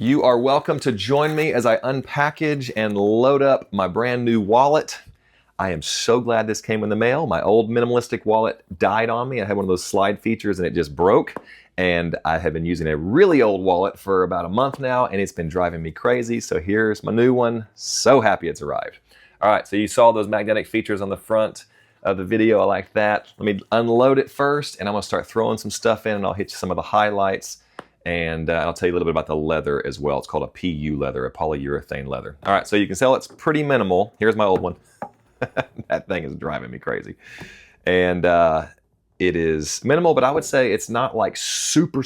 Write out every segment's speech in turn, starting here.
You are welcome to join me as I unpackage and load up my brand new wallet. I am so glad this came in the mail. My old Minimalistic wallet died on me. I had one of those slide features and it just broke. And I have been using a really old wallet for about a month now and it's been driving me crazy. So here's my new one. So happy it's arrived. All right, so you saw those magnetic features on the front of the video. I like that. Let me unload it first and I'm gonna start throwing some stuff in and I'll hit you some of the highlights. And I'll tell you a little bit about the leather as well. It's called a PU leather, a polyurethane leather. All right, so you can tell it's pretty minimal. Here's my old one. That thing is driving me crazy. And it is minimal, but I would say it's not like super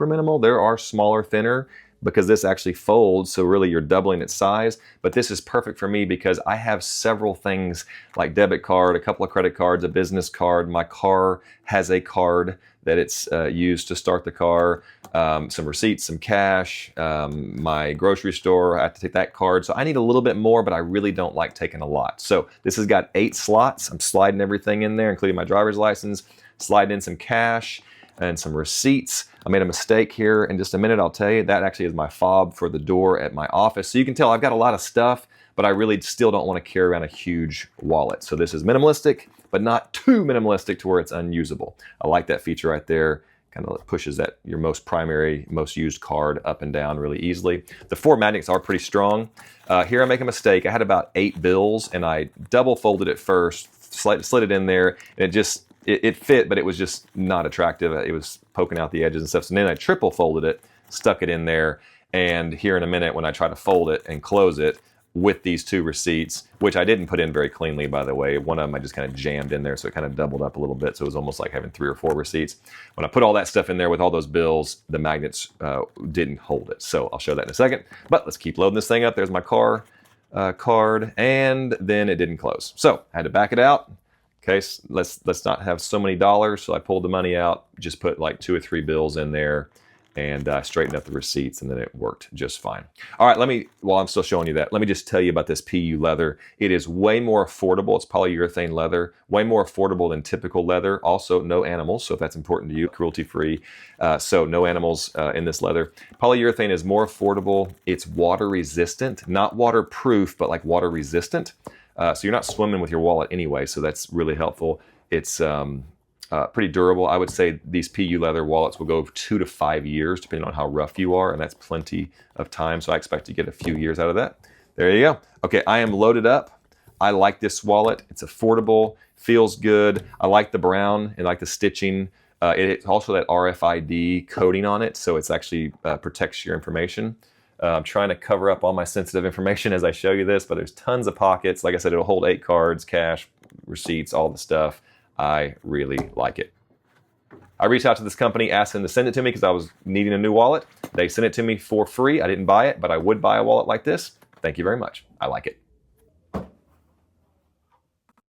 minimal. There are smaller, thinner, because this actually folds, so really you're doubling its size. But this is perfect for me because I have several things like debit card, a couple of credit cards, a business card. My car has a card that it's used to start the car, some receipts, some cash, my grocery store, I have to take that card. So I need a little bit more, but I really don't like taking a lot. So this has got 8 slots. I'm sliding everything in there, including my driver's license, sliding in some cash and some receipts. I made a mistake here in just a minute, I'll tell you. That actually is my fob for the door at my office. So you can tell I've got a lot of stuff, but I really still don't want to carry around a huge wallet. So this is minimalistic, but not too minimalistic to where it's unusable. I like that feature right there. Kind of pushes that your most primary, most used card up and down really easily. The 4 magnets are pretty strong. Here I make a mistake. I had about 8 bills and I double folded it first, slid it in there, and it fit, but it was just not attractive. It was poking out the edges and stuff. So then I triple folded it, stuck it in there, and here in a minute when I try to fold it and close it with these 2 receipts, which I didn't put in very cleanly, by the way. One of them I just kind of jammed in there, so it kind of doubled up a little bit, so it was almost like having 3 or 4 receipts. When I put all that stuff in there with all those bills, the magnets didn't hold it. So I'll show that in a second. But let's keep loading this thing up. There's my car card, and then it didn't close. So I had to back it out. Okay, so let's not have so many dollars. So I pulled the money out, just put like 2 or 3 bills in there, and straightened up the receipts, and then it worked just fine. All right, while I'm still showing you that, let me just tell you about this PU leather. It is way more affordable. It's polyurethane leather, way more affordable than typical leather. Also, no animals, so if that's important to you, cruelty-free. So no animals in this leather. Polyurethane is more affordable. It's water-resistant, not waterproof, but like water-resistant. So you're not swimming with your wallet anyway, so that's really helpful. It's pretty durable. I would say these PU leather wallets will go 2 to 5 years, depending on how rough you are, and that's plenty of time, so I expect to get a few years out of that. There you go. Okay, I am loaded up. I like this wallet. It's affordable, feels good. I like the brown and like the stitching. It's also that RFID coating on it, so it's actually protects your information. I'm trying to cover up all my sensitive information as I show you this, but there's tons of pockets. Like I said, it'll hold 8 cards, cash, receipts, all the stuff. I really like it. I reached out to this company, asked them to send it to me because I was needing a new wallet. They sent it to me for free. I didn't buy it, but I would buy a wallet like this. Thank you very much. I like it.